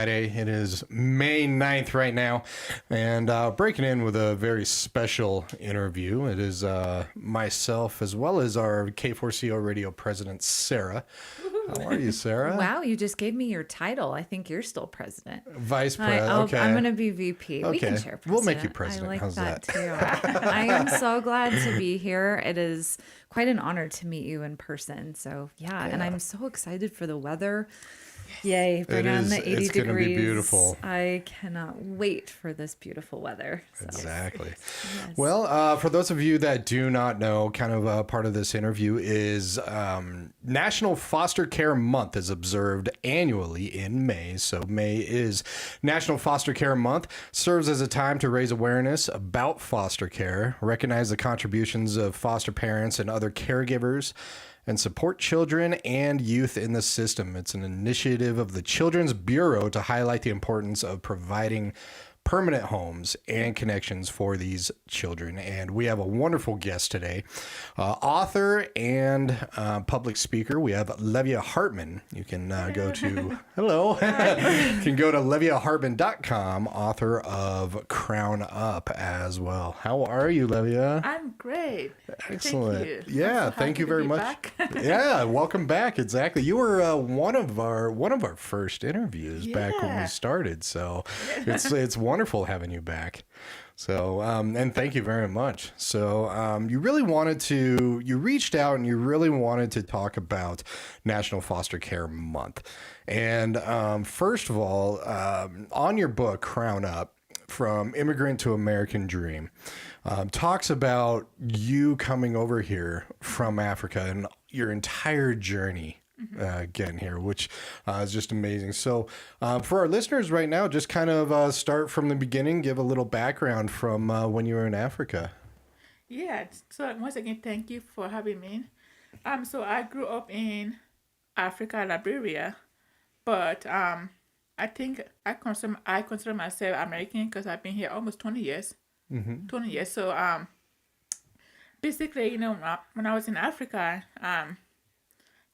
Friday. It is May 9th right now, and breaking in with a very special interview. It is myself as well as our K4CO radio president, Sarah. How are you, Sarah? Wow, you just gave me your title. I think you're still president. Vice President. Okay. I'm going to be VP. Okay. We can share president. We'll make you president. I like How's that? too. I am so glad to be here. It is quite an honor to meet you in person. So, yeah. And I'm so excited for the weather. Yay, bring on the 80 it's degrees. It's going to be beautiful. I cannot wait for this beautiful weather. So. Exactly. Yes. Well, for those of you that do not know, kind of part of this interview is National Foster Care Month is observed annually in May. So May is National Foster Care Month, serves as a time to raise awareness about foster care, recognize the contributions of foster parents and other caregivers, and support children and youth in the system. It's an initiative of the Children's Bureau to highlight the importance of providing permanent homes and connections for these children. And we have a wonderful guest today, author and public speaker. We have Levia Hartman. You can go to, hello, you can go to leviahartman.com, author of Crown Up as well. How are you, Levia? I'm great. Excellent. Thank you. Yeah, I'm so thank you very much. back. Yeah, welcome back. Exactly. You were one of our first interviews back when we Yeah. started. So it's wonderful having you back. So and thank you very much. So you reached out and you really wanted to talk about National Foster Care Month. And first of all, on your book, Crown Up, From Immigrant to American Dream, talks about you coming over here from Africa and your entire journey getting here, which is just amazing. So for our listeners right now, just kind of start from the beginning, give a little background from when you were in Africa. Yeah. So once again, thank you for having me. So I grew up in Africa, Liberia, but I think I consider myself American because I've been here almost 20 years. 20 years. So basically, when I was in Africa,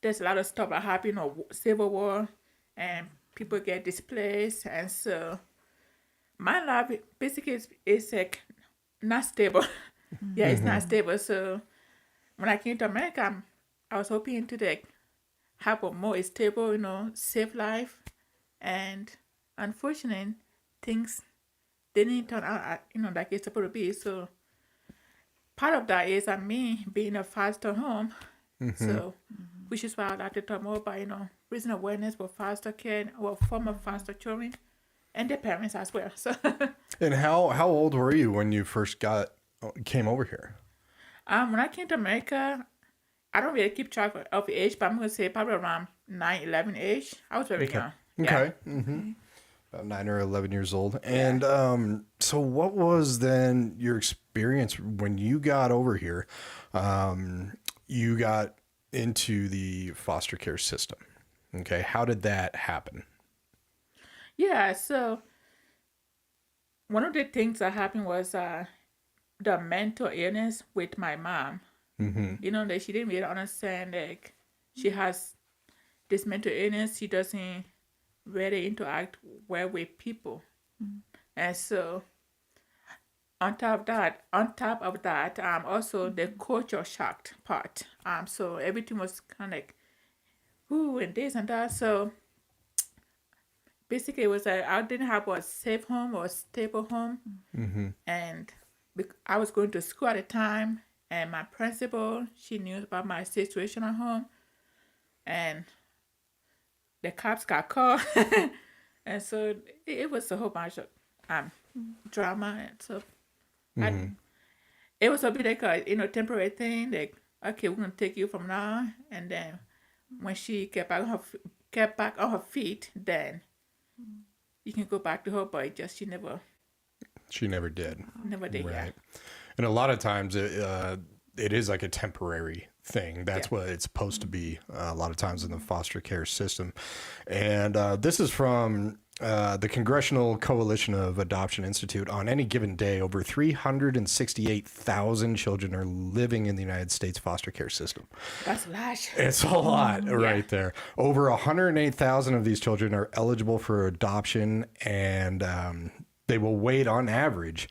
there's a lot of stuff that happened, civil war, and people get displaced, and so my life basically is like not stable. Yeah, it's not stable. So when I came to America, I was hoping to have a more stable, safe life, and unfortunately, things didn't turn out, like it's supposed to be. So part of that is me being a foster home. So, which is why I'd like to talk more about, raising awareness for foster care or former foster children and their parents as well. So, And how old were you when you first came over here? when I came to America, I don't really keep track of age, but I'm going to say probably around 9, 11 age. I was very young. Okay. About 9 or 11 years old. And so what was then your experience when you got over here? You got into the foster care system. Okay. How did that happen? Yeah, so one of the things that happened was the mental illness with my mom. That she didn't really understand, she has this mental illness. She doesn't really interact well with people. And so on top of that, also the culture shocked part. So everything was kind of ooh, and this and that. So basically, it was I didn't have a safe home or a stable home, and I was going to school at the time, and my principal, she knew about my situation at home, and the cops got called, and so it was a whole bunch of drama, and so it was a bit like a temporary thing. Like, okay, we're gonna take you from now, and then when she get back on her feet, then you can go back to her. But she never did. Never did. Right. Yeah. And a lot of times it is like a temporary thing. That's what it's supposed to be a lot of times in the foster care system. And this is from the Congressional Coalition of Adoption Institute, on any given day, over 368,000 children are living in the United States foster care system. That's large. It's a lot right there. Over 108,000 of these children are eligible for adoption, and they will wait on average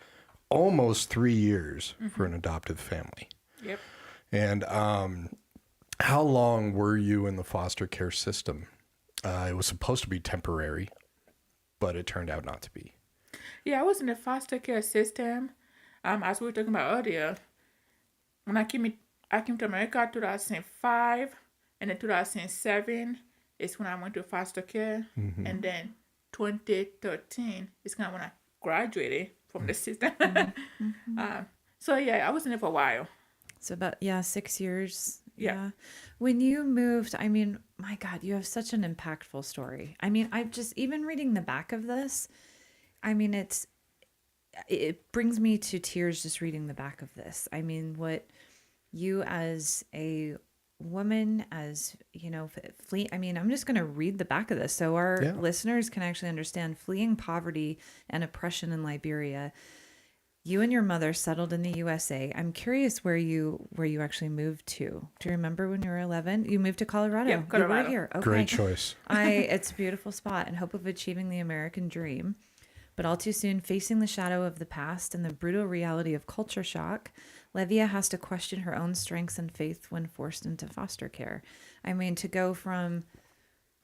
almost 3 years for an adoptive family. Yep. And how long were you in the foster care system? It was supposed to be temporary, but it turned out not to be. Yeah, I was in the foster care system. As we were talking about earlier, when I came to America 2005, and in 2007 is when I went to foster care, and then 2013 is kind of when I graduated from the system. So yeah, I was in it for a while. So about 6 years. Yeah. When you moved, I mean, my God, you have such an impactful story. I mean, I've just even reading the back of this, I mean, it brings me to tears just reading the back of this. I mean, what you as a woman, as you know, I mean, I'm just going to read the back of this so our listeners can actually understand. Fleeing poverty and oppression in Liberia, you and your mother settled in the USA. I'm curious where you actually moved to. Do you remember when you were 11? You moved to Colorado. Yeah, Colorado. You were here. Okay. Great choice. It's a beautiful spot in hope of achieving the American dream. But all too soon, facing the shadow of the past and the brutal reality of culture shock, Levia has to question her own strengths and faith when forced into foster care. I mean, to go from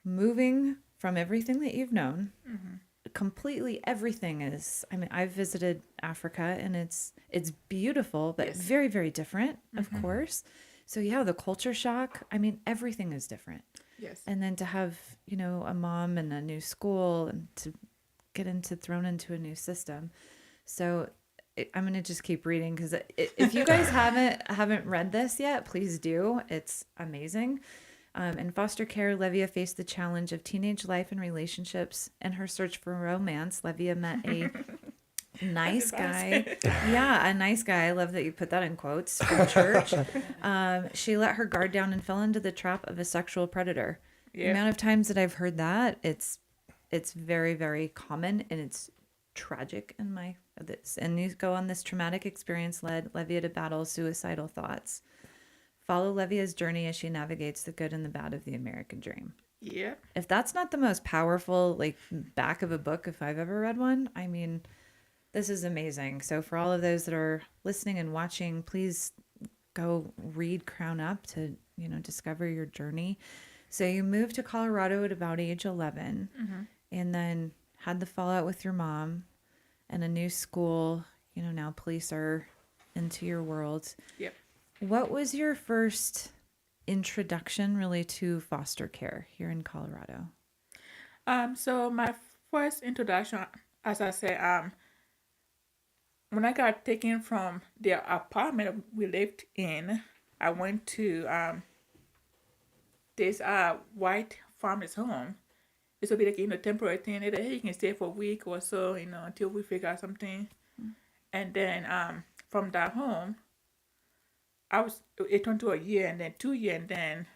moving from everything that you've known, completely everything is, I mean, I've visited Africa and it's beautiful, but very, very different, of course. So yeah, the culture shock, I mean, everything is different. Yes. And then to have, you know, a mom and a new school and to get thrown into a new system. So I'm going to just keep reading because if you guys haven't read this yet, please do. It's amazing. In foster care, Levia faced the challenge of teenage life and relationships. In her search for romance, Levia met a nice guy. Yeah, a nice guy. I love that you put that in quotes from church. She let her guard down and fell into the trap of a sexual predator. The amount of times that I've heard that, it's very, very common, and it's tragic in this. And you go on this traumatic experience led Levia to battle suicidal thoughts. Follow Levia's journey as she navigates the good and the bad of the American dream. Yeah. If that's not the most powerful, like, back of a book, if I've ever read one, I mean, this is amazing. So for all of those that are listening and watching, please go read Crown Up to, you know, discover your journey. So you moved to Colorado at about age 11, and then had the fallout with your mom and a new school. You know, now police are into your world. Yep. What was your first introduction really to foster care here in Colorado? So my first introduction, as I said, when I got taken from the apartment we lived in, I went to this white farmer's home. This will be like, you know, temporary thing. They hey, you can stay for a week or so, you know, until we figure out something. And then from that home, it turned to a year, and then 2 years, and then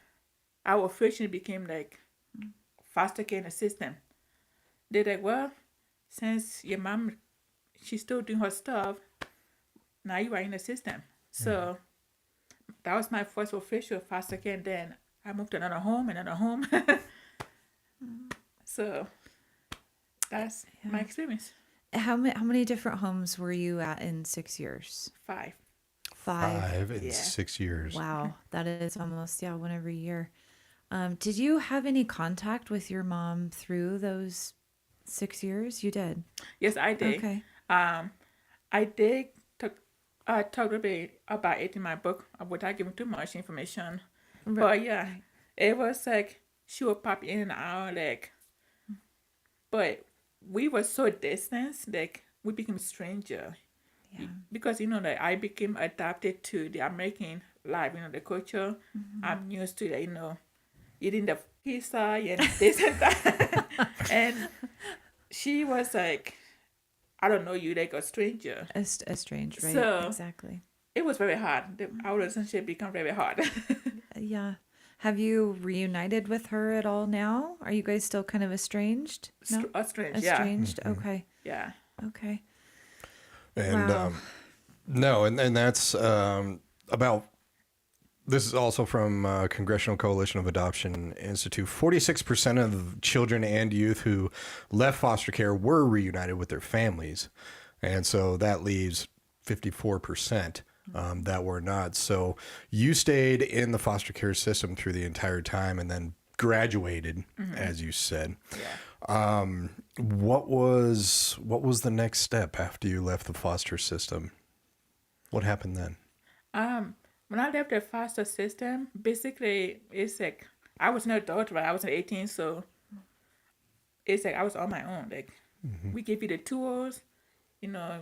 our officially became like foster care in the system. They're like, well, since your mom, she's still doing her stuff, now you are in the system. So that was my first official foster care, and then I moved to another home. So that's my experience. How many different homes were you at in 6 years? 5. 5 in 6 years. Wow, that is almost one every year. Did you have any contact with your mom through those 6 years? You did. Yes, I did. Okay. I did talk a bit about it in my book without giving too much information. Right. But yeah, it was like she would pop in and out, like, but we were so distant, like we became stranger. Yeah. Because, you know, like I became adapted to the American life, you know, the culture. I'm used to, you know, eating the pizza and this and that. And she was like, I don't know you, like a stranger. A strange, right? So exactly. It was very hard. Our relationship became very hard. Yeah. Have you reunited with her at all now? Are you guys still kind of estranged? No? Strange, yeah. Estranged? Okay. Yeah. Okay. And Wow. no, and that's about. This is also from Congressional Coalition of Adoption Institute. 46% of children and youth who left foster care were reunited with their families. And so that leaves 54% that were not. So you stayed in the foster care system through the entire time and then graduated, as you said. Yeah. What was the next step after you left the foster system? What happened then? When I left the foster system, basically it's like I was an adult, right? I was 18, so it's like I was on my own. Like we give you the tools, you know,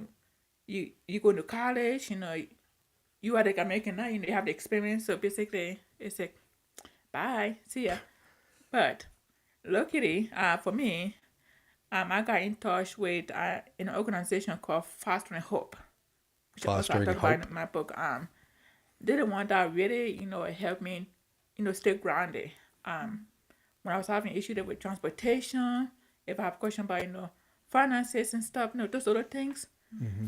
you go to college, you know, you are like American now, you know, you have the experience. So basically it's like bye, see ya. But luckily, for me, I got in touch with an organization called Fostering Hope, which also I Fostering talk about Hope? in my book. They're the one that really, you know, helped me, you know, stay grounded. When I was having issues with transportation, if I have questions about, you know, finances and stuff, you know, those other things,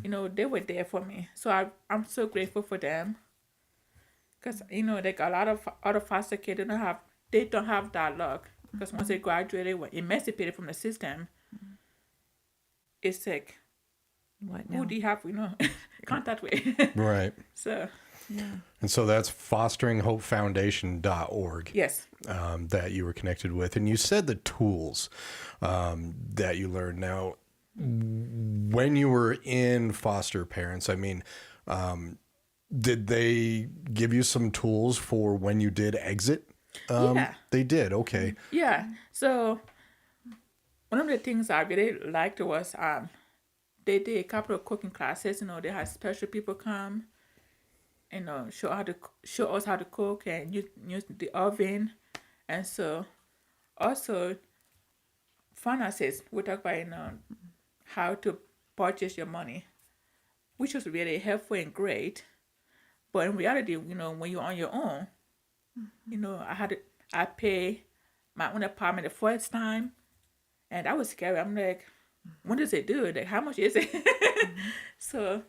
you know, they were there for me. So I'm so grateful for them. Because, you know, like a lot of other foster kids, they don't have that luck. Because once they graduated, were emancipated from the system, it's like, What now? who do you have, you know, contact with? Right. So, Yeah. And so that's fosteringhopefoundation.org yes. that you were connected with. And you said the tools that you learned. Now, when you were in foster parents, I mean, did they give you some tools for when you did exit? Yeah. They did. Okay. Yeah. So one of the things I really liked was they did a couple of cooking classes. You know, they had special people come, you know, show us how to cook and use the oven, and so also finances. We talk about, you know, how to purchase your money, which was really helpful and great. But in reality, you know, when you're on your own, you know, I pay my own apartment the first time, and that was scary. I'm like, when does it do? Like, how much is it? So,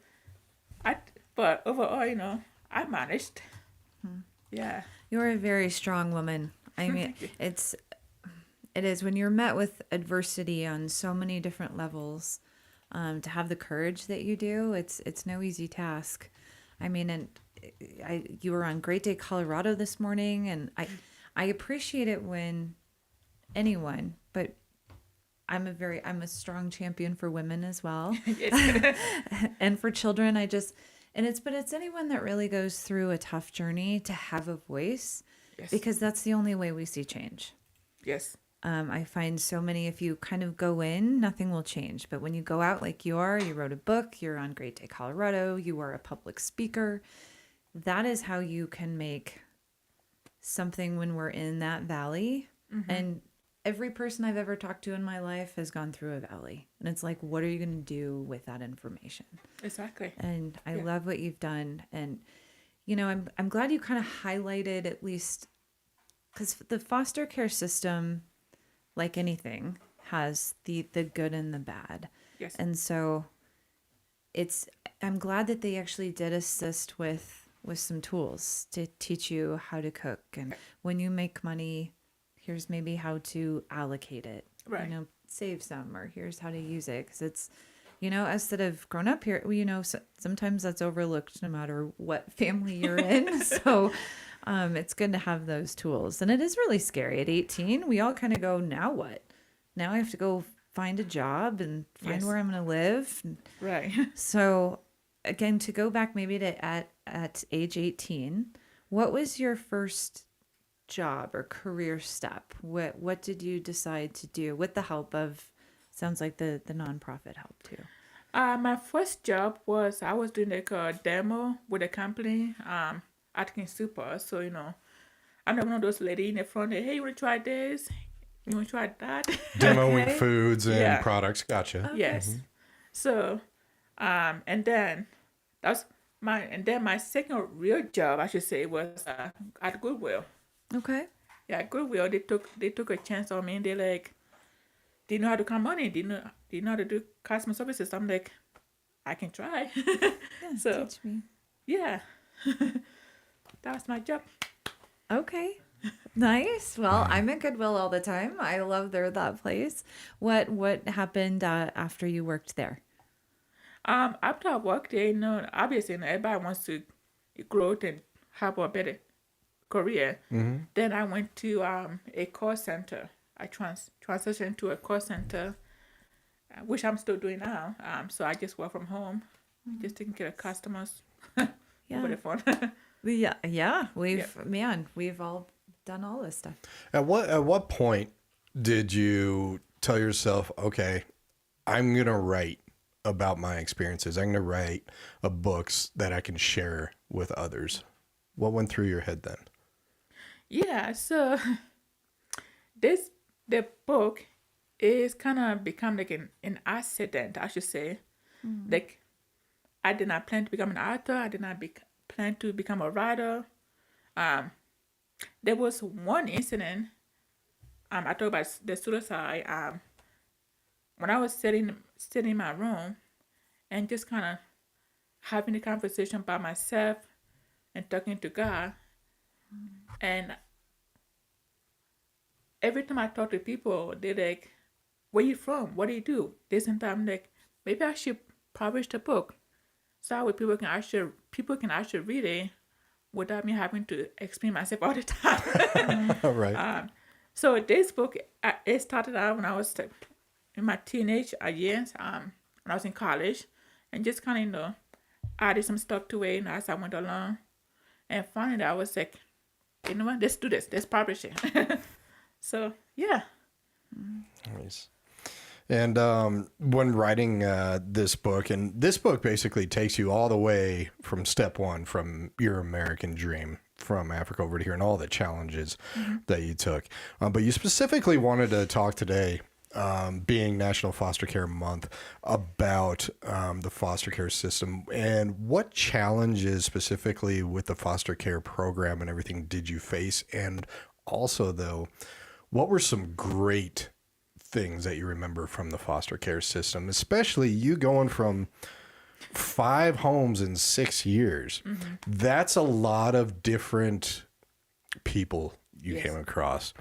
but overall, you know, I managed. Yeah. You're a very strong woman. I mean, it is when you're met with adversity on so many different levels, to have the courage that you do, it's no easy task. I mean, and you were on Great Day Colorado this morning, and I appreciate it when anyone, but I'm a strong champion for women as well. And for children. It's anyone that really goes through a tough journey to have a voice, Yes. because that's the only way we see change. Yes. I find so many, if you kind of go in, nothing will change. But when you go out like you wrote a book, you're on Great Day Colorado, you are a public speaker, that is how you can make something when we're in that valley. And every person I've ever talked to in my life has gone through a valley. And it's like, what are you going to do with that information? Exactly. And I love what you've done. And, you know, I'm glad you kind of highlighted, at least, because the foster care system, like anything, has the good and the bad. Yes. And so I'm glad that they actually did assist with some tools to teach you how to cook. And when you make money, here's maybe how to allocate it. Right. You know, save some, or here's how to use it. Because it's, you know, us that have grown up here, you know, sometimes that's overlooked no matter what family you're in. So it's good to have those tools. And it is really scary. At 18, we all kind of go, now what? Now I have to go find a job and find where I'm going to live. Right. So again, to go back maybe to at age 18, what was your first job or career step? What did you decide to do with the help of, sounds like the nonprofit help too? My first job was I was doing like a demo with a company, Atkins Super. So, you know, I'm not one of those ladies in the front there, hey, you want to try this? You want to try that? Demoing Okay. foods and Yeah. products. Gotcha. Yes. So, and then my second real job, I should say, was at Goodwill. Okay. Yeah, Goodwill, they took a chance on me. They like, do you know how to count money? Do you know how to do customer services? I'm like, I can try. Yeah, So teach me. yeah, that was my job. Okay. Nice. Well, I'm at Goodwill all the time. I love that place. What happened after you worked there? After I worked there, obviously, everybody wants to grow and have a better career. Then I went to a call center. I transitioned to a call center, which I'm still doing now. So I just work from home, just taking care of customers over Yeah. the phone. Yeah, yeah. Yep. We've all done all this stuff. At what point did you tell yourself, okay, I'm gonna write about my experiences. I'm gonna write books that I can share with others. What went through your head then? Yeah, so the book is kind of become like an accident, I should say. Like, I did not plan to become an author. I did not plan to become a writer. Um, there was one incident. I talk about the suicide. When I was sitting in my room and just kind of having a conversation by myself and talking to God, and every time I talk to people, they're like, "Where you from? What do you do?" This and that. I'm like, maybe I should publish the book so that way people can actually read it without me having to explain myself all the time. All right. So this book, it started out when I was in my teenage years, when I was in college, and just kind of added some stuff to it, as I went along, and finally I was like, you know what, let's do this, let's publish it. So yeah, Nice. And when writing this book, and this book basically takes you all the way from step one, from your American dream, from Africa over to here, and all the challenges that you took. But you specifically wanted to talk today, being National Foster Care Month, about the foster care system and what challenges specifically with the foster care program and everything did you face, and also though, what were some great things that you remember from the foster care system, especially you going from 5 homes in 6 years. That's a lot of different people you Yes. came across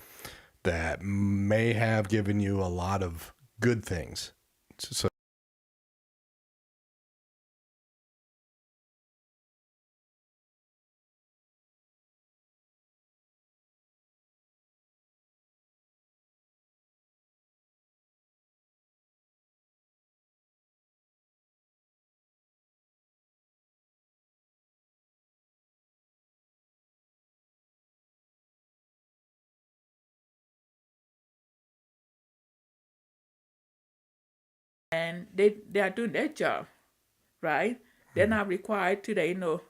that may have given you a lot of good things. So and they are doing their job, right? They're not required to,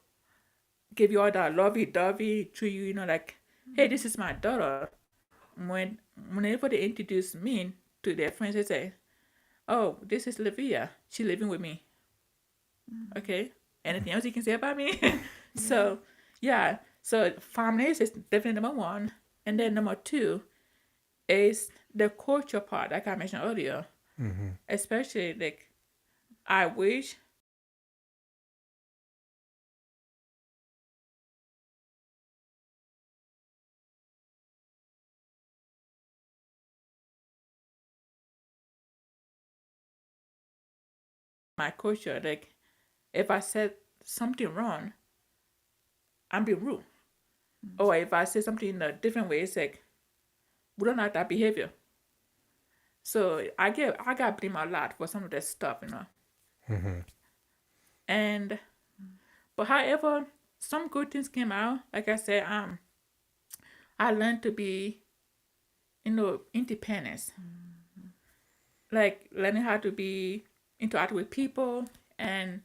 give you all that lovey-dovey to you, like, hey, this is my daughter. Whenever they introduce me to their friends, they say, oh, this is Levia. She's living with me. Okay. Anything else you can say about me? So, yeah. So, families is definitely number one. And then number two is the culture part, like I mentioned earlier. Especially, like, I wish my culture, like, if I said something wrong, I'm being rude. Or if I say something in a different way, it's like, we don't like that behavior. So I got blamed a lot for some of that stuff. And but however, some good things came out. Like I said, I learned to be, independence. Like learning how to be interact with people and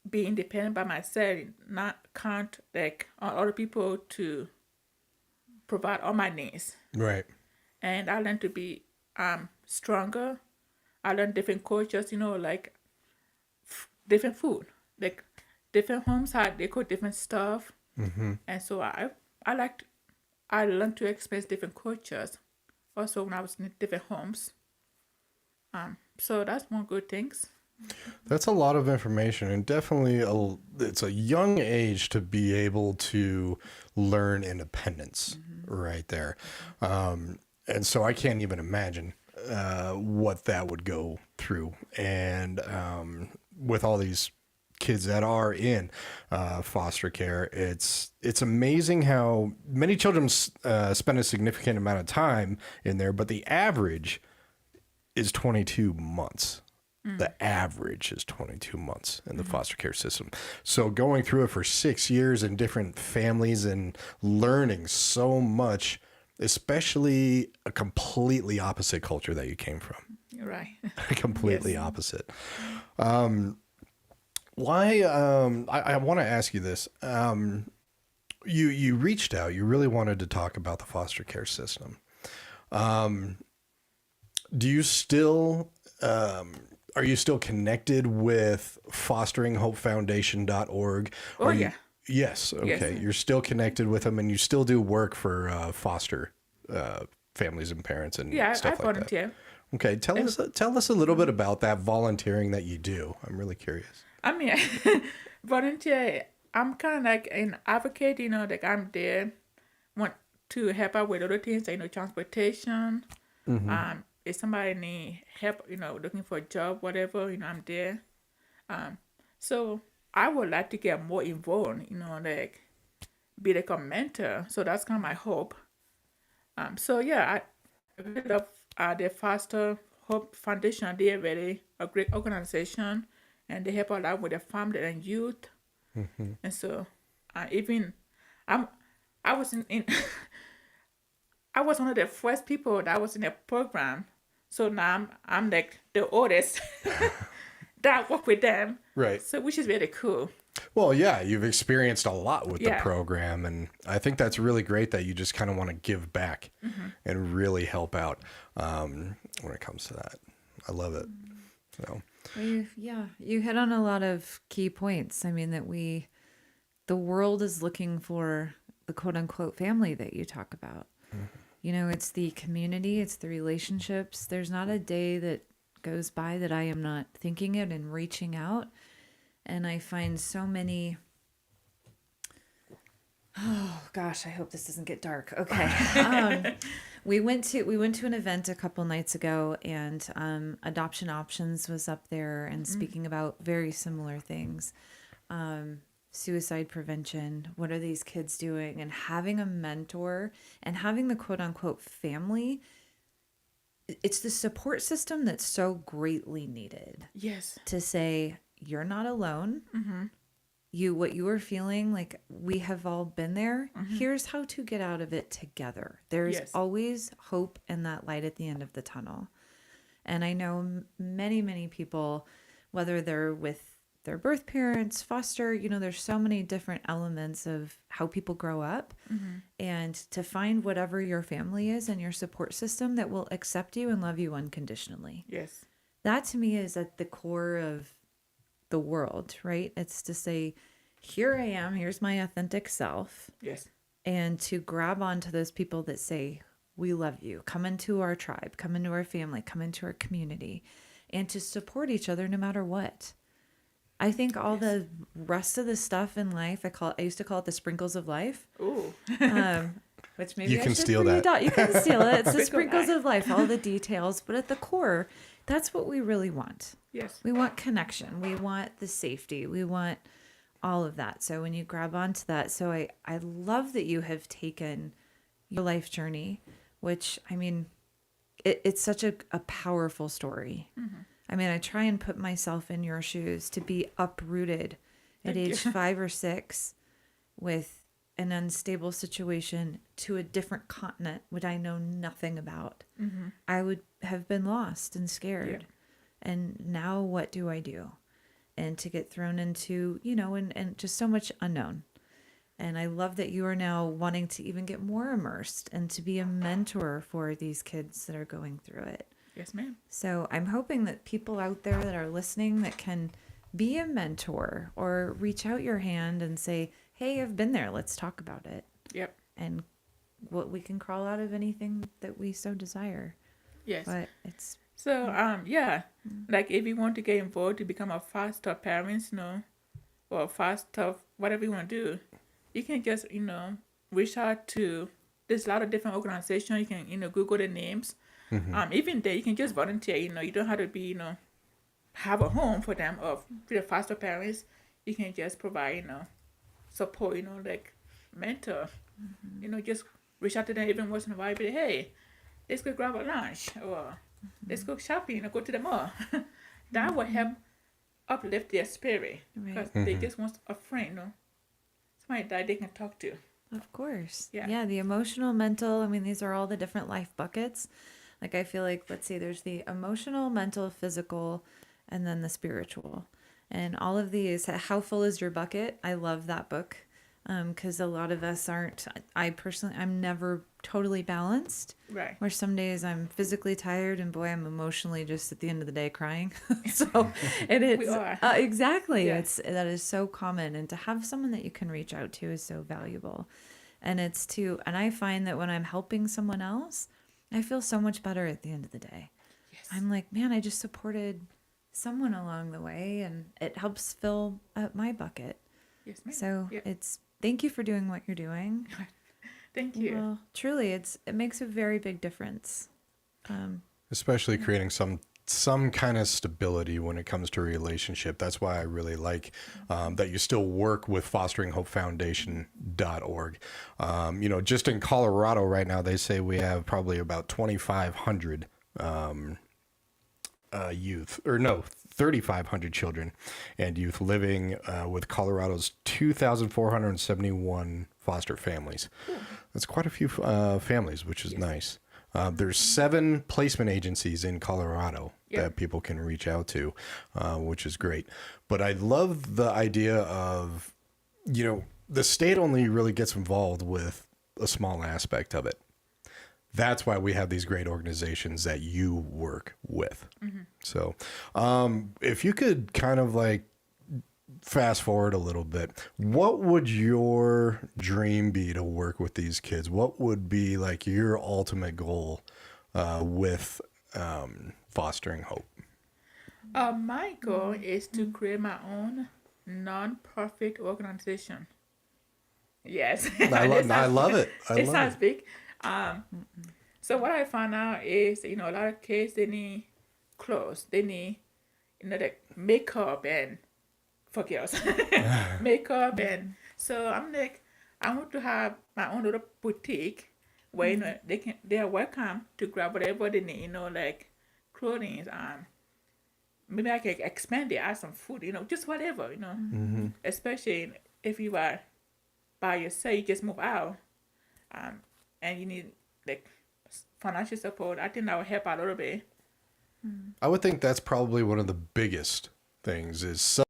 be independent by myself, not count like on other people to provide all my needs. right. And I learned to be stronger. I learned different cultures, like different food, like different homes had they cook different stuff, and so I liked I learned to experience different cultures. Also, when I was in different homes. So that's one good things. That's a lot of information, and definitely it's a young age to be able to learn independence right there. And so I can't even imagine what that would go through. And with all these kids that are in foster care, it's amazing how many children spend a significant amount of time in there, but the average is 22 months. The average is 22 months in the foster care system. So going through it for 6 years in different families and learning so much, especially a completely opposite culture that you came from. You're right. Completely opposite. Why? I want to ask you this. You reached out. You really wanted to talk about the foster care system. Do you still? Are you still connected with fosteringhopefoundation.org? Oh, yeah. Yes. Okay. Yes. You're still connected with them, and you still do work for foster families and parents and Yeah, I stuff like volunteer. that. Okay. Tell us a little bit about that volunteering that you do. I'm really curious. I mean, volunteer, I'm kind of like an advocate, like I'm there, want to help out with other things, like, transportation. If somebody need help, looking for a job, whatever, I'm there. So I would like to get more involved, like be like a mentor. So that's kind of my hope. So yeah, I really love the Foster Hope Foundation. They are really a great organization, and they help a lot with the family and youth. And so, even I was in I was one of the first people that was in a program. So now I'm like the oldest that work with them. Right. So which is really cool. Well, yeah, you've experienced a lot with the program, and I think that's really great that you just kind of want to give back and really help out when it comes to that. I love it. So, Well, you hit on a lot of key points. I mean, the world is looking for the quote unquote family that you talk about. It's the community, it's the relationships. There's not a day that goes by that I am not thinking it and reaching out. And I find so many. Oh gosh, I hope this doesn't get dark. Okay. We went to an event a couple nights ago, and Adoption Options was up there and speaking about very similar things. Suicide prevention. What are these kids doing? And having a mentor and having the quote unquote family. It's the support system that's so greatly needed. Yes. To say, you're not alone. What you are feeling, like we have all been there. Here's how to get out of it together. There's always hope and that light at the end of the tunnel. And I know many, many people, whether they're with their birth parents, foster, there's so many different elements of how people grow up. And to find whatever your family is and your support system that will accept you and love you unconditionally. Yes. That to me is at the core of the world, right? It's to say, here I am, here's my authentic self. Yes. And to grab onto those people that say, we love you, come into our tribe, come into our family, come into our community, and to support each other no matter what. I think all the rest of the stuff in life, I used to call it the sprinkles of life. Ooh. Which maybe you I can should steal read that. out. You can steal it. It's the sprinkles of life, all the details. But at the core, that's what we really want. Yes. We want connection. We want the safety. We want all of that. So when you grab onto that, so I love that you have taken your life journey, which, I mean, it's such a powerful story. I mean, I try and put myself in your shoes to be uprooted at age 5 or 6 with an unstable situation to a different continent, which I know nothing about. I would have been lost and scared. And now what do I do? And to get thrown into, and just so much unknown. And I love that you are now wanting to even get more immersed and to be a mentor for these kids that are going through it. Yes, ma'am. So I'm hoping that people out there that are listening that can be a mentor or reach out your hand and say, hey, I've been there. Let's talk about it. Yep. And what we can crawl out of anything that we so desire. Yes. But it's So, yeah, like if you want to get involved to become a foster parent, or foster, whatever you want to do, you can just, reach out to, there's a lot of different organizations. You can, Google the names. Even there, you can just volunteer, you don't have to be, have a home for them or for the foster parents. You can just provide, support, like mentor, just reach out to them even once in a while, be like, hey, let's go grab a lunch or let's go shopping or go to the mall. That will help uplift their spirit because right. they just want a friend, somebody that they can talk to. Of course. Yeah. Yeah, the emotional, mental, I mean, these are all the different life buckets. Like I feel like, let's see, there's the emotional, mental, physical, and then the spiritual. And all of these, How Full is Your Bucket? I love that book because a lot of us aren't, I'm never totally balanced. Right. Where some days I'm physically tired and boy, I'm emotionally just at the end of the day crying. So it is We are. exactly. Yeah. That is so common, and to have someone that you can reach out to is so valuable. And and I find that when I'm helping someone else, I feel so much better at the end of the day. Yes. I'm like, man, I just supported someone along the way, and it helps fill up my bucket. Yes, ma'am. So Yeah. thank you for doing what you're doing. Thank you. Well, truly, it makes a very big difference. Especially creating some kind of stability when it comes to relationship. That's why I really like that you still work with fosteringhopefoundation.org. Just in Colorado right now, they say we have probably about 2,500 youth, or no, 3,500 children and youth living with Colorado's 2,471 foster families. That's quite a few families, which is nice. There's 7 placement agencies in Colorado that people can reach out to, which is great. But I love the idea of, the state only really gets involved with a small aspect of it. That's why we have these great organizations that you work with. So if you could kind of like fast forward a little bit, what would your dream be to work with these kids? What would be like your ultimate goal with fostering hope? My goal is to create my own non-profit organization. Yes. I love it. It sounds big. So what I found out is, a lot of kids, they need clothes. They need, like makeup and for girls, makeup. And so I'm like, I want to have my own little boutique where, they are welcome to grab whatever they need, like clothing. Maybe I can expand it, add some food, just whatever, especially if you are by yourself, you just move out, and you need like financial support. I think that will help out a little bit. I would think that's probably one of the biggest things is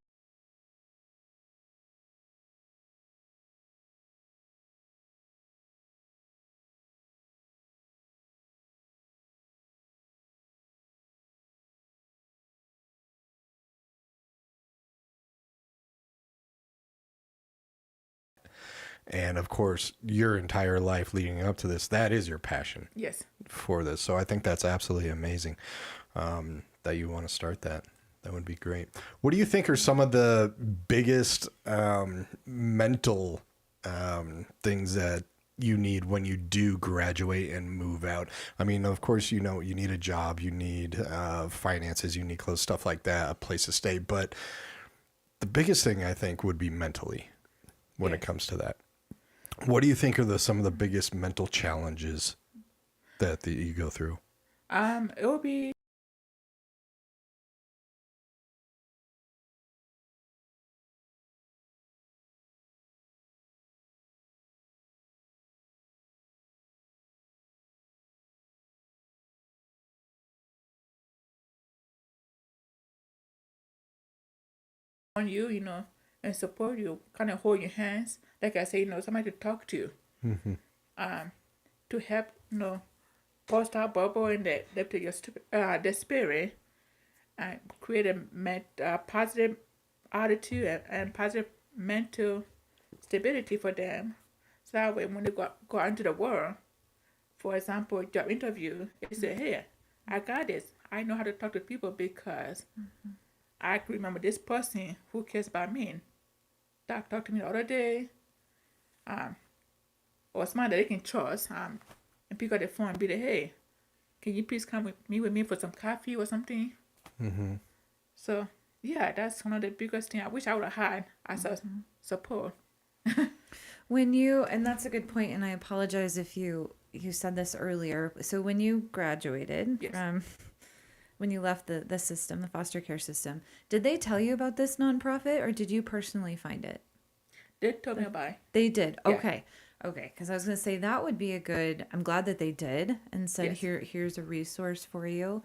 and of course your entire life leading up to this, that is your passion. Yes. For this. So I think that's absolutely amazing that you want to start that. That would be great. What do you think are some of the biggest mental things that you need when you do graduate and move out? I mean, of course, you need a job, you need finances, you need clothes, stuff like that, a place to stay. But the biggest thing I think would be mentally when it comes to that. What do you think are some of the biggest mental challenges that you go through? It will be on you, and support you, kind of hold your hands, like I say, somebody to talk to, to help, bust that bubble in the spirit, and create a positive attitude and positive mental stability for them. So that way, when they go out into the world, for example, job interview, they say, hey, I got this. I know how to talk to people because I can remember this person who cares about me. That talked to me the other day, or someone that they can trust, and pick up the phone and be like, hey, can you please come with me for some coffee or something? So, yeah, that's one of the biggest things I wish I would have had as a support. And that's a good point, and I apologize if you said this earlier. So when you graduated Yes. from, when you left the system, the foster care system, did they tell you about this nonprofit, or did you personally find it? They told me about it. They did. Yeah. Okay. Because I was going to say that would be a good. I'm glad that they did and said, Yes. here's a resource for you.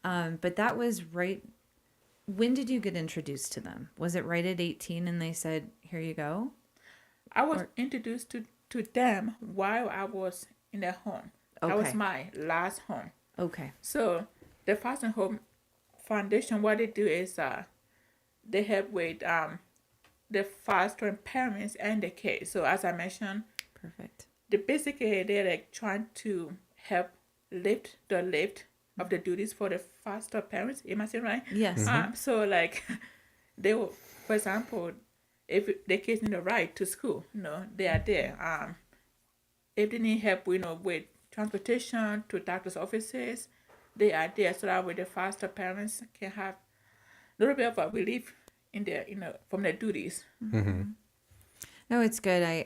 But that was right. When did you get introduced to them? Was it right at 18 and they said, here you go? I was introduced to them while I was in their home. That was Okay. my last home. Okay. So the Foster Home Foundation, what they do is they help with the fostering parents and the kids. So as I mentioned, Perfect. basically they're like trying to help lift of the duties for the foster parents. Am I saying right? Yes. So like they will, for example, if the kids need a ride to school, they are there. If they need help, with transportation to doctor's offices, they are there. So that way the foster parents can have a little bit of a relief in their, from their duties. No, it's good.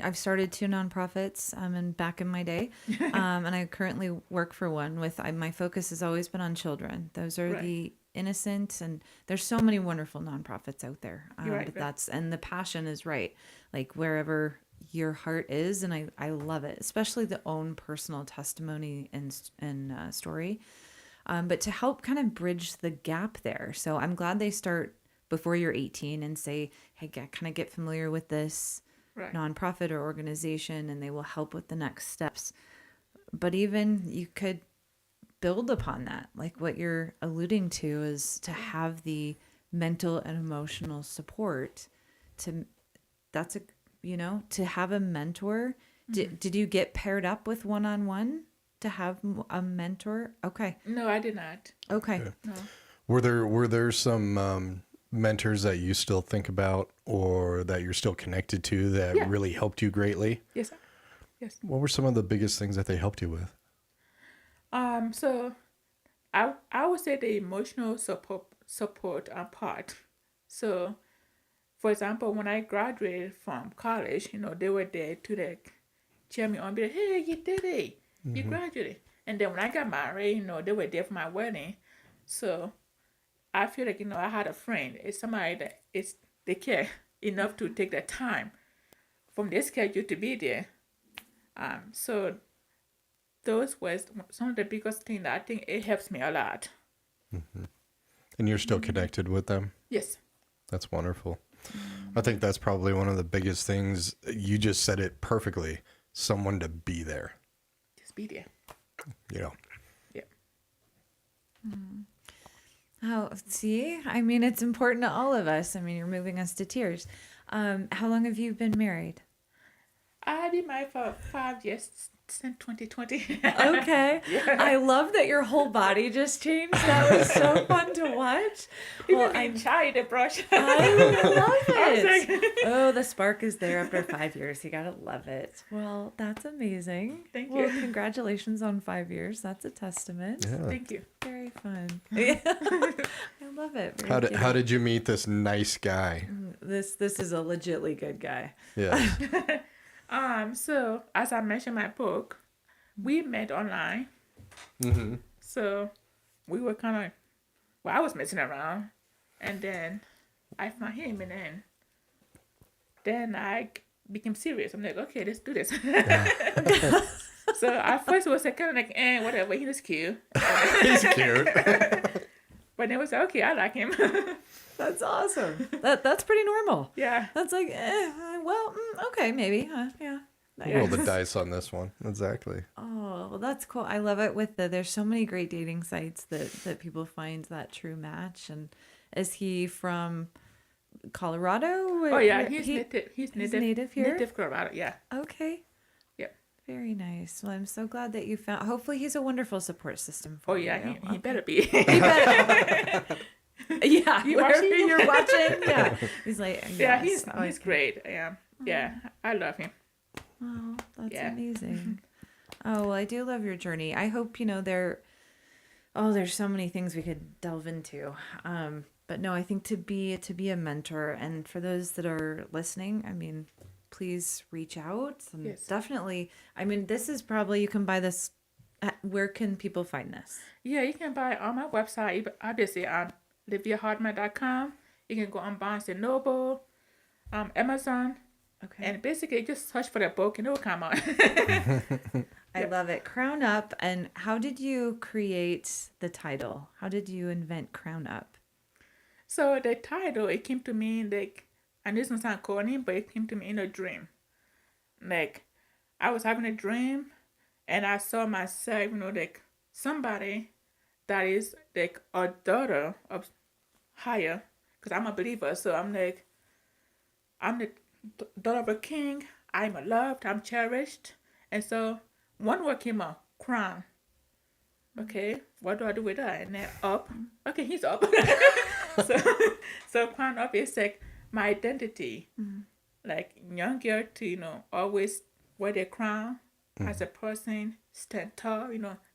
I've started 2 nonprofits and back in my day, and I currently work for one my focus has always been on children. Those are Right. the innocent, and there's so many wonderful nonprofits out there. You're right, But right. and the passion is right, like wherever your heart is, and I love it, especially the own personal testimony and story. But to help kind of bridge the gap there. So I'm glad they start before you're 18 and say, hey, kind of get familiar with this Right. nonprofit or organization, and they will help with the next steps. But even you could build upon that, like what you're alluding to is to have the mental and emotional support to have a mentor. Did you get paired up with one-on-one to have a mentor? Okay. No, I did not. Okay. No. Were there some mentors that you still think about or that you're still connected to that Yeah. really helped you greatly? Yes, sir. Yes. What were some of the biggest things that they helped you with? So I would say the emotional support part. So, for example, when I graduated from college, they were there to cheer me on, be like, hey, you did it, you graduated. And then when I got married, they were there for my wedding. So I feel like I had a friend. It's somebody that they care enough to take the time from their schedule to be there. So those was some of the biggest things that I think it helps me a lot. And you're still connected with them? Yes. That's wonderful. I think that's probably one of the biggest things. You just said it perfectly. Someone to be there, Just be there. you know. Yeah. Oh, see, I mean, it's important to all of us. I mean, you're moving us to tears. How long have you been married? I've been married for 5 years since 2020. Okay. I love that your whole body just changed. That was so fun to watch. Well, I tried the brush. I love I was it. like- Oh, the spark is there after 5 years. You gotta love it. Well, that's amazing. Thank Well, you. Congratulations on 5 years. That's a testament. Yeah. Thank you. Very fun. I love it. Very cute. How did you meet this nice guy? This is a legitly good guy. Yeah. So as I mentioned in my book, we met online. So we were kind of, I was messing around, and then I found him, and then I became serious. I'm like, okay, let's do this. So at first it was kind of like, whatever, he was cute. He's cute. But then it was like, okay, I like him. That's awesome. That's pretty normal. Yeah. That's like, okay, maybe. Yeah. Roll the dice on this one. Exactly. Oh, well, that's cool. I love it there's so many great dating sites that people find that true match. And is he from Colorado? Oh yeah, he's native. He's native here? Native Colorado, yeah. Okay. Yep. Very nice. Well, I'm so glad that you found. Hopefully, he's a wonderful support system for Oh you. yeah, he better be. He better. Yeah, You wherever watching? you're watching. Yeah, he's like, Yeah, yes, he's great. Yeah, I love him. Oh, that's Yeah. amazing. Oh, well, I do love your journey. I hope, there's so many things we could delve into. But no, I think to be a mentor, and for those that are listening, I mean, please reach out and Yes. definitely, I mean, this is probably, you can buy this. Where can people find this? Yeah, you can buy it on my website, obviously on leviahartman.com. You can go on Barnes and Noble, Amazon, Okay. and basically just search for the book and it will come out. I love it. Crown Up. And how did you create the title? How did you invent Crown Up? So the title, it came to me like, and this doesn't sound corny, but it came to me in a dream. Like, I was having a dream and I saw myself, like somebody that is like a daughter of higher, because I'm a believer. So I'm like, I'm the daughter of a king. I'm loved. I'm cherished. And so one word came out, crown. Okay, what do I do with that? And then up. Okay, he's up. so, so crown up is like my identity. Like young girl to, always wear the crown as a person, stand tall,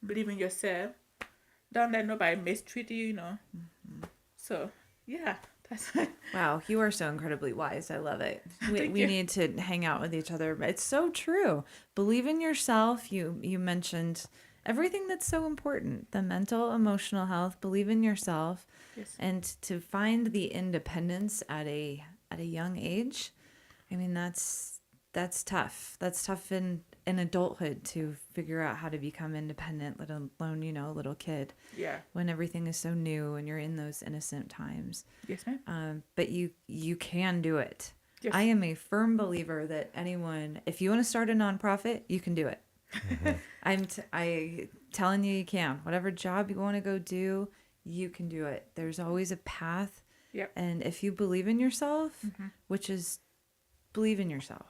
believe in yourself. Don't let nobody mistreat you. So, yeah, that's Wow, you are so incredibly wise. I love it. We Thank you. need to hang out with each other. It's so true. Believe in yourself. You mentioned everything that's so important. The mental, emotional health, believe in yourself. Yes. And to find the independence at a young age. I mean, that's tough. That's tough in adulthood to figure out how to become independent, let alone, a little kid. yeah. When everything is so new and you're in those innocent times. Yes, ma'am. But you can do it. Yes. I am a firm believer that anyone, if you want to start a nonprofit, you can do it. I telling you can. Whatever job you want to go do, you can do it. There's always a path. Yep. And if you believe in yourself, which is believe in yourself.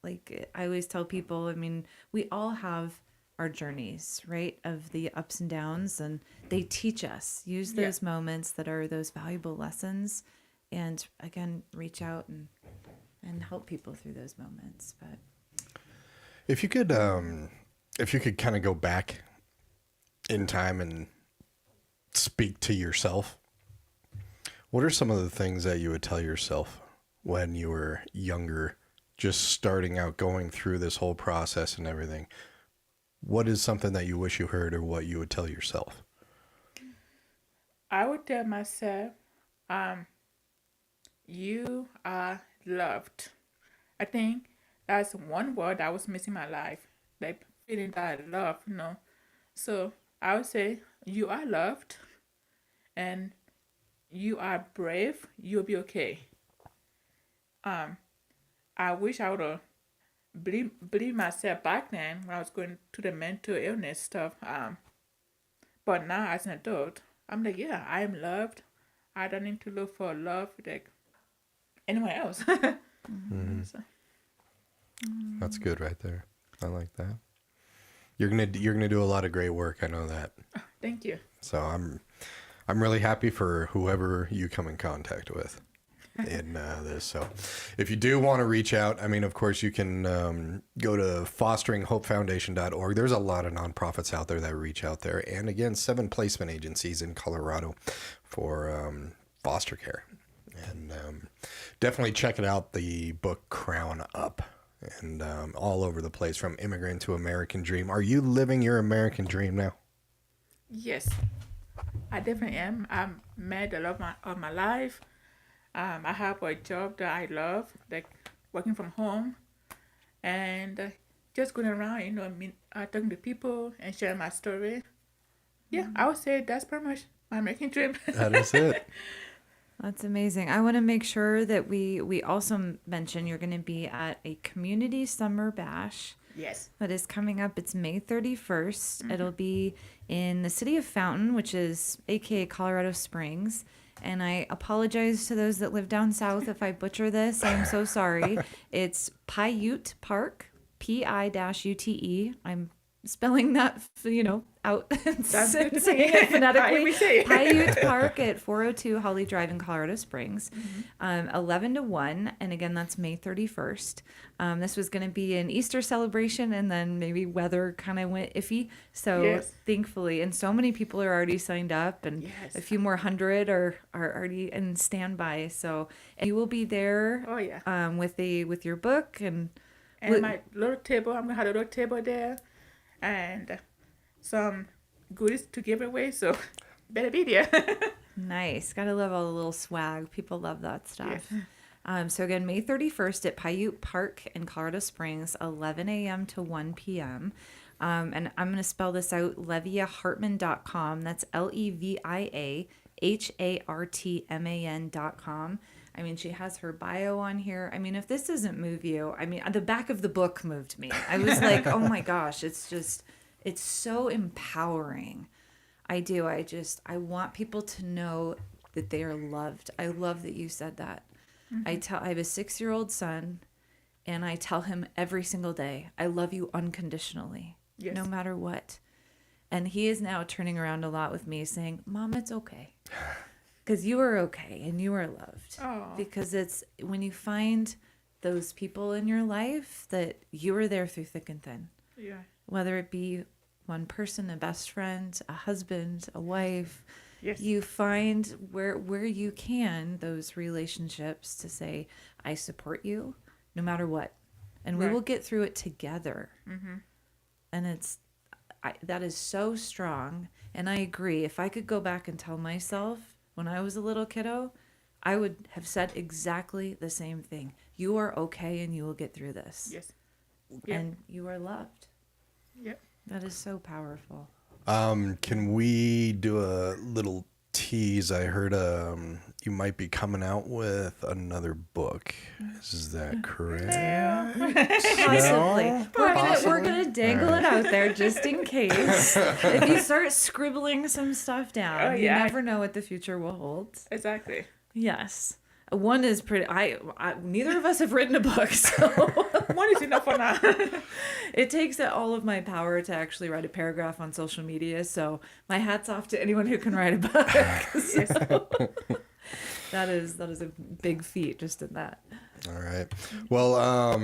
Like I always tell people, I mean, we all have our journeys, right? Of the ups and downs, and they teach us. Use those moments that are those valuable lessons, and again, reach out and help people through those moments. But If you could kind of go back in time and speak to yourself, what are some of the things that you would tell yourself when you were younger, just starting out, going through this whole process and everything? What is something that you wish you heard, or what you would tell yourself? I would tell myself, you are loved. I think that's one word that was missing in my life, like feeling that love, So I would say, you are loved, and you are brave. You'll be okay. I wish I would have believe myself back then when I was going to the mental illness stuff. But now as an adult, I'm like, yeah, I am loved. I don't need to look for love like anyone else. So, That's good right there. I like that. You're gonna do a lot of great work. I know that. thank you. So I'm really happy for whoever you come in contact with in this. So if you do want to reach out, I mean, of course, you can go to fosteringhopefoundation.org. There's a lot of nonprofits out there that reach out there. And again, 7 placement agencies in Colorado for foster care. And definitely check it out, the book Crown Up. And all over the place, from immigrant to American dream. Are you living your American dream now? Yes, I definitely am. I'm married the love of my life. I have a job that I love, like working from home, and just going around, talking to people and sharing my story. Yeah, I would say that's pretty much my American dream. That is it. that's amazing. I want to make sure that we also mention you're going to be at a community summer bash. Yes. That is coming up. It's May 31st. It'll be in the city of Fountain, which is AKA Colorado Springs. And I apologize to those that live down south if I butcher this. I'm so sorry. It's Paiute Park. P-I-U-T-E. I'm spelling that, out and That's good to saying see. it phonetically. We say. Paiute Park at 402 Holly Drive in Colorado Springs, 11 to 1. And again, that's May 31st. This was going to be an Easter celebration, and then maybe weather kind of went iffy. So Yes. thankfully, and so many people are already signed up, and Yes. a few more hundred are already in standby. So and you will be there Oh, yeah. with your book and My little table, I'm going to have a little table there and some goodies to give away. So better be there. nice. Gotta love all the little swag. People love that stuff. Yes. So again, May 31st at Paiute Park in Colorado Springs, 11 a.m. to 1 p.m. And I'm going to spell this out, leviahartman.com. That's LeviaHartman.com. I mean, she has her bio on here. I mean, if this doesn't move you, I mean, the back of the book moved me. I was like, oh my gosh, it's so empowering. I want people to know that they are loved. I love that you said that. Mm-hmm. I have a 6-year-old son, and I tell him every single day, I love you unconditionally, Yes. no matter what. And he is now turning around a lot with me saying, Mom, it's okay. Because you are okay and you are loved. Oh. Because it's when you find those people in your life that you are there through thick and thin. Yeah. Whether it be one person, a best friend, a husband, a wife, Yes. you find where you can those relationships to say, I support you no matter what. And we Right. will get through it together. Mm-hmm. And that is so strong. And I agree. If I could go back and tell myself when I was a little kiddo, I would have said exactly the same thing. You are okay and you will get through this. Yes. Yep. And you are loved. Yep. That is so powerful. Can we do a little tease? I heard you might be coming out with another book. Is that correct? Possibly. No? We're gonna dangle it out there just in case. If you start scribbling some stuff down, Oh, you yeah. never know what the future will hold. Exactly. Yes. One is pretty. Neither of us have written a book, so One is enough for now. it takes all of my power to actually write a paragraph on social media. So my hat's off to anyone who can write a book. So, that is a big feat just in that. All right. Well,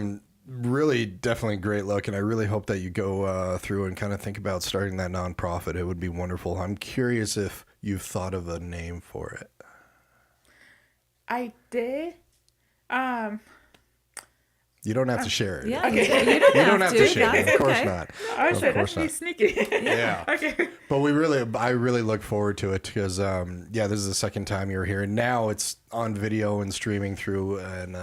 really, definitely great luck, and I really hope that you go through and kind of think about starting that nonprofit. It would be wonderful. I'm curious if you've thought of a name for it. I did. You don't have to share it. Yeah, Okay. you don't You have don't have to share That's it. Of course okay. not. I Of said course that's me not. sneaky. Yeah. Okay. But I really look forward to it because, this is the second time you're here. And now it's on video and streaming through and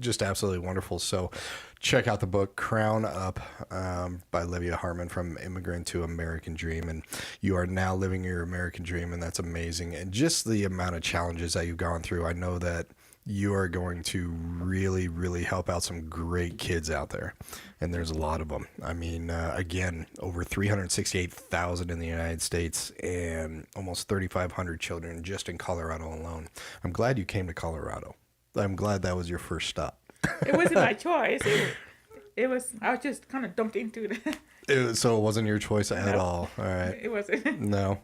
just absolutely wonderful. So check out the book, Crown Up, by Levia Hartman, From Immigrant to American Dream. And you are now living your American dream, and that's amazing. And just the amount of challenges that you've gone through, I know that you are going to really, really help out some great kids out there. And there's a lot of them. I mean, again, over 368,000 in the United States and almost 3,500 children just in Colorado alone. I'm glad you came to Colorado. I'm glad that was your first stop. It wasn't my choice. It was. I was just kind of dumped into it. So it wasn't your choice at No. all. All right. It wasn't. No.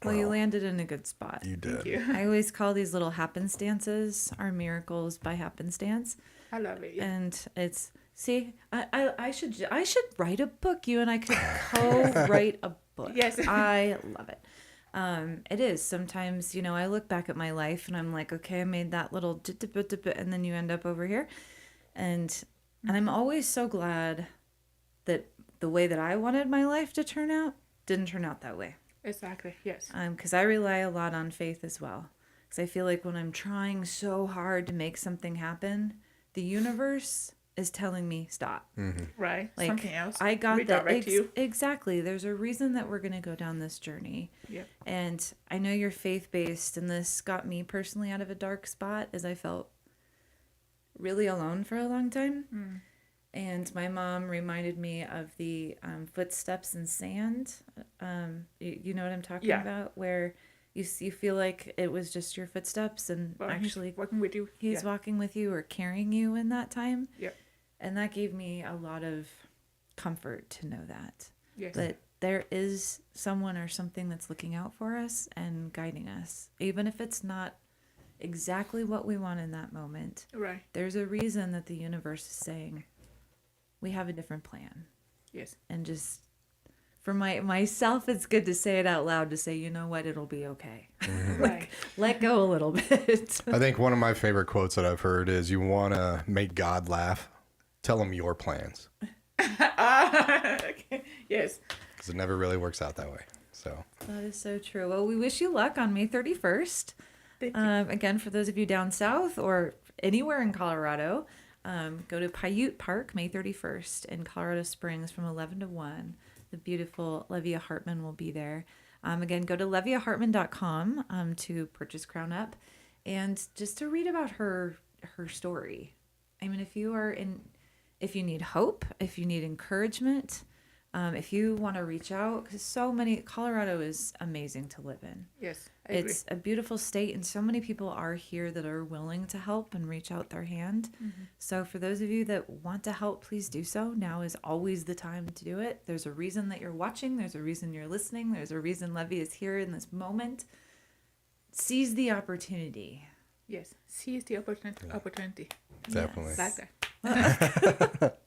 Well, you landed in a good spot. You did. Thank you. I always call these little happenstances our miracles by happenstance. I love it. Yeah. And it's I should write a book. You and I could co-write a book. Yes. I love it. It is sometimes, I look back at my life and I'm like, okay, I made that little and then you end up over here, and I'm always so glad that the way that I wanted my life to turn out didn't turn out that way. Exactly. Yes. Because I rely a lot on faith as well. Because I feel like when I'm trying so hard to make something happen, the universe is telling me stop. Right. Like, Something else. I got that. Redirect you. Exactly. There's a reason that we're going to go down this journey. Yep. And I know you're faith-based, and this got me personally out of a dark spot as I felt really alone for a long time. And my mom reminded me of the footsteps in sand. You know what I'm talking Yeah. about? Where you feel like it was just your footsteps, and Well, he's actually working with you. he's Yeah. walking with you or carrying you in that time. Yep. And that gave me a lot of comfort to know that. Yes. That there is someone or something that's looking out for us and guiding us. Even if it's not exactly what we want in that moment, Right. there's a reason that the universe is saying, we have a different plan. Yes. And just for myself, it's good to say it out loud, to say, you know what, it'll be okay. Right. Let go a little bit. I think one of my favorite quotes that I've heard is, you want to make God laugh, tell him your plans. Okay. Yes. Because it never really works out that way. So That is so true. Well, we wish you luck on May 31st. Thank you. Again, for those of you down south or anywhere in Colorado, go to Paiute Park May 31st in Colorado Springs from 11 to 1. The beautiful Levia Hartman will be there. Again, go to leviahartman.com to purchase Crown Up and just to read about her story. I mean, if you need hope, if you need encouragement, if you want to reach out, because Colorado is amazing to live in. Yes. I agree. It's a beautiful state, and so many people are here that are willing to help and reach out their hand. So for those of you that want to help, please do so. Now is always the time to do it. There's a reason that you're watching. There's a reason you're listening. There's a reason Levy is here in this moment. Seize the opportunity. Yes. Seize the opportunity. definitely. Yes. Like that.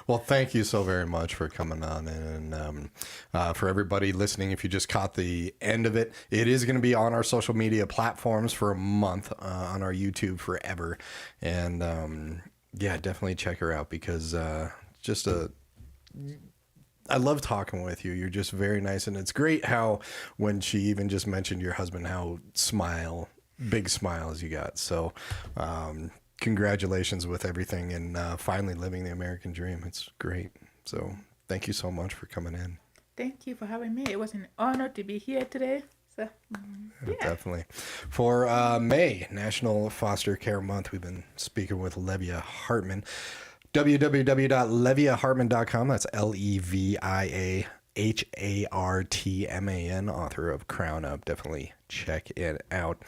Well, thank you so very much for coming on. And for everybody listening, if you just caught the end of it, it is going to be on our social media platforms for a month, on our YouTube forever. And yeah, definitely check her out, because I love talking with you. You're just very nice. And it's great how, when she even just mentioned your husband, how big smiles you got. So congratulations with everything, and finally living the American dream. It's great. So thank you so much for coming in. Thank you for having me. It was an honor to be here today. So, yeah. Definitely. For May, National Foster Care Month, we've been speaking with Levia Hartman. www.leviahartman.com. That's LeviaHartman, author of Crown Up. Definitely check it out.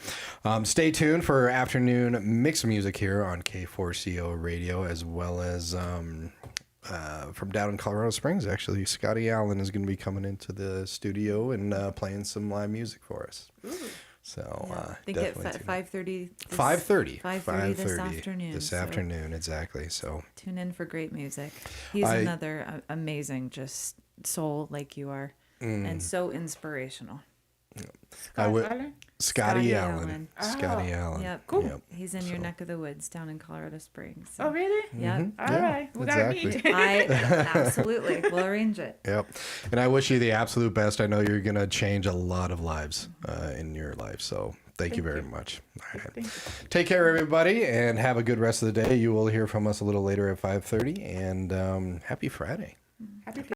Stay tuned for afternoon mix music here on K4CO Radio, as well as from down in Colorado Springs. Actually, Scotty Allen is going to be coming into the studio and playing some live music for us. Ooh. So I think definitely at 5:30. 5:30 this afternoon. This so afternoon, exactly. So tune in for great music. He's another amazing, just soul like you are, and so inspirational. Scotty Allen. Allen. Scotty Allen. Yep. Cool. Yep. He's in your neck of the woods down in Colorado Springs. So. Oh, really? Yep. All Yeah, right. We gotta exactly. meet. Absolutely. We'll arrange it. Yep. And I wish you the absolute best. I know you're going to change a lot of lives in your life. So thank you very much. All right. Thank you. Take care, everybody, and have a good rest of the day. You will hear from us a little later at 5:30. And happy Friday. Happy